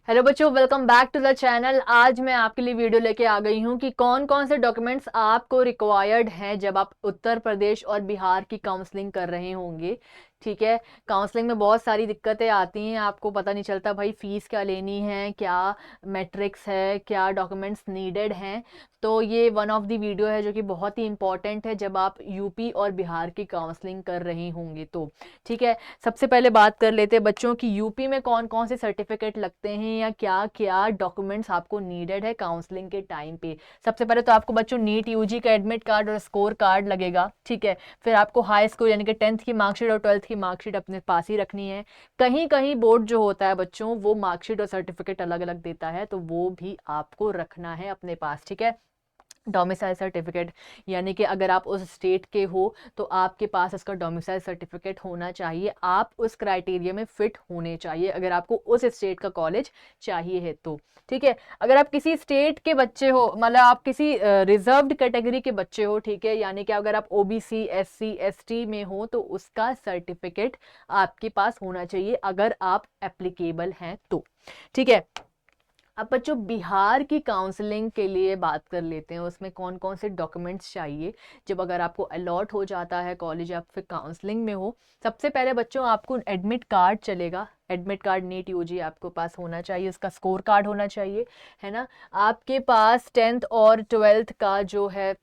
Hello बच्चों, welcome back to the channel. आज मैं आपके लिए वीडियो लेके आ गई हूँ कि कौन कौन से डॉक्यूमेंट्स आपको रिक्वायर्ड हैं जब आप उत्तर प्रदेश और बिहार की काउंसलिंग कर रहे होंगे। ठीक है, काउंसलिंग में बहुत सारी दिक्कतें आती हैं, आपको पता नहीं चलता भाई फीस क्या लेनी है, क्या मैट्रिक्स है, क्या डॉक्यूमेंट्स नीडेड हैं। तो ये वन ऑफ द वीडियो है जो कि बहुत ही इंपॉर्टेंट है जब आप यूपी और बिहार की काउंसलिंग कर रहे होंगे। तो ठीक है, सबसे पहले बात कर लेते हैं बच्चों की यूपी में कौन कौन से सर्टिफिकेट लगते हैं या क्या क्या डॉक्यूमेंट्स आपको नीडेड है काउंसलिंग के टाइम पे। सबसे पहले तो आपको बच्चों नीट यूजी का एडमिट कार्ड और स्कोर कार्ड लगेगा। ठीक है, फिर आपको हाई स्कूल यानी कि 10th की मार्कशीट और 12th की मार्कशीट अपने पास ही रखनी है। कहीं कहीं बोर्ड जो होता है बच्चों वो मार्कशीट और सर्टिफिकेट अलग अलग देता है, तो वो भी आपको रखना है अपने पास। ठीक है, डोमिसाइल सर्टिफिकेट यानी कि अगर आप उस स्टेट के हो तो आपके पास इसका डोमिसाइल सर्टिफिकेट होना चाहिए, आप उस क्राइटेरिया में फिट होने चाहिए अगर आपको उस स्टेट का कॉलेज चाहिए है तो। ठीक है, अगर आप किसी स्टेट के बच्चे हो, मतलब आप किसी रिजर्व्ड कैटेगरी के बच्चे हो, ठीक है, यानी कि अगर आप ओबीसी एससी एसटी में हो तो उसका सर्टिफिकेट आपके पास होना चाहिए अगर आप एप्लीकेबल हैं तो। ठीक है, अब बच्चों बिहार की काउंसलिंग के लिए बात कर लेते हैं, उसमें कौन कौन से डॉक्यूमेंट्स चाहिए जब अगर आपको अलॉट हो जाता है कॉलेज, आप फिर काउंसलिंग में हो। सबसे पहले बच्चों आपको एडमिट कार्ड चलेगा, एडमिट कार्ड नीट यूजी आपको पास होना चाहिए, उसका स्कोर कार्ड होना चाहिए, है ना। आपके पास 10th और 12th का जो है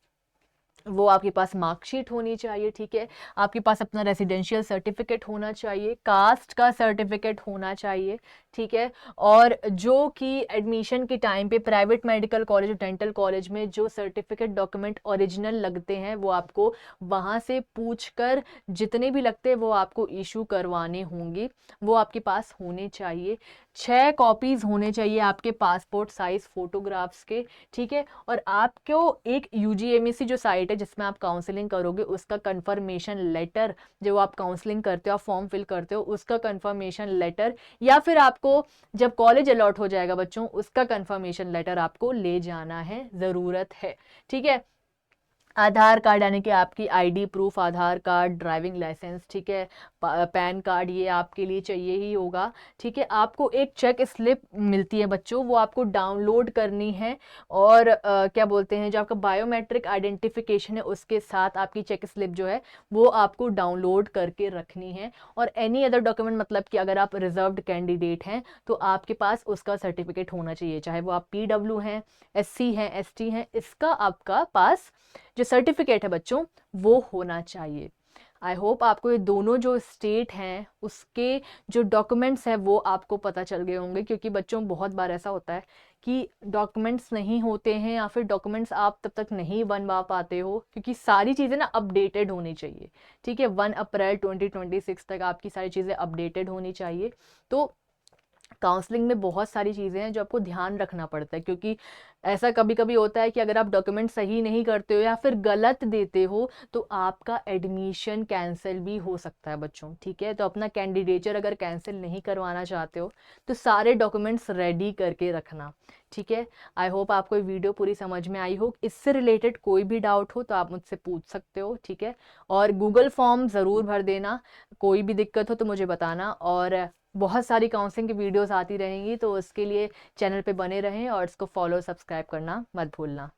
वो आपके पास मार्कशीट होनी चाहिए। ठीक है, आपके पास अपना रेसिडेंशियल सर्टिफिकेट होना चाहिए, कास्ट का सर्टिफिकेट होना चाहिए। ठीक है, और जो कि एडमिशन के टाइम पे प्राइवेट मेडिकल कॉलेज और डेंटल कॉलेज में जो सर्टिफिकेट डॉक्यूमेंट ओरिजिनल लगते हैं वो आपको वहाँ से पूछकर जितने भी लगते हैं वो आपको इशू करवाने होंगे, वो आपके पास होने चाहिए। 6 कॉपीज होने चाहिए आपके पासपोर्ट साइज फोटोग्राफ्स के। ठीक है, और आपको एक यूजीएमएसी जो साइट है जिसमें आप काउंसलिंग करोगे उसका कंफर्मेशन लेटर, जो आप काउंसलिंग करते हो, आप फॉर्म फिल करते हो, उसका कंफर्मेशन लेटर, या फिर आपको जब कॉलेज अलॉट हो जाएगा बच्चों उसका कंफर्मेशन लेटर आपको ले जाना है, ज़रूरत है। ठीक है, आधार कार्ड यानी कि आपकी आईडी प्रूफ, आधार कार्ड, ड्राइविंग लाइसेंस, ठीक है, पैन कार्ड, ये आपके लिए चाहिए ही होगा। ठीक है, आपको एक चेक स्लिप मिलती है बच्चों, वो आपको डाउनलोड करनी है, और क्या बोलते हैं, जो आपका बायोमेट्रिक आइडेंटिफिकेशन है उसके साथ आपकी चेक स्लिप जो है वो आपको डाउनलोड करके रखनी है। और एनी अदर डॉक्यूमेंट, मतलब कि अगर आप रिजर्व्ड कैंडिडेट हैं तो आपके पास उसका सर्टिफिकेट होना चाहिए, चाहे वो आप पीडब्ल्यू हैं, एससी हैं, एसटी हैं, इसका आपका पास जो सर्टिफिकेट है बच्चों वो होना चाहिए। आई होप आपको ये दोनों जो स्टेट हैं उसके जो डॉक्यूमेंट्स हैं वो आपको पता चल गए होंगे, क्योंकि बच्चों बहुत बार ऐसा होता है कि डॉक्यूमेंट्स नहीं होते हैं या फिर डॉक्यूमेंट्स आप तब तक नहीं बनवा पाते हो, क्योंकि सारी चीज़ें ना अपडेटेड होनी चाहिए। ठीक है, 1 अप्रैल 2026 तक आपकी सारी चीज़ें अपडेटेड होनी चाहिए। तो काउंसलिंग में बहुत सारी चीज़ें हैं जो आपको ध्यान रखना पड़ता है, क्योंकि ऐसा कभी कभी होता है कि अगर आप डॉक्यूमेंट सही नहीं करते हो या फिर गलत देते हो तो आपका एडमिशन कैंसिल भी हो सकता है बच्चों। ठीक है, तो अपना कैंडिडेचर अगर कैंसिल नहीं करवाना चाहते हो तो सारे डॉक्यूमेंट्स रेडी करके रखना। ठीक है, आई होप आपको ये वीडियो पूरी समझ में आई हो। इससे रिलेटेड कोई भी डाउट हो तो आप मुझसे पूछ सकते हो। ठीक है, और गूगल फॉर्म ज़रूर भर देना, कोई भी दिक्कत हो तो मुझे बताना। और बहुत सारी काउंसलिंग की वीडियोस आती रहेंगी तो उसके लिए चैनल पे बने रहें और इसको फॉलो सब्सक्राइब करना मत भूलना।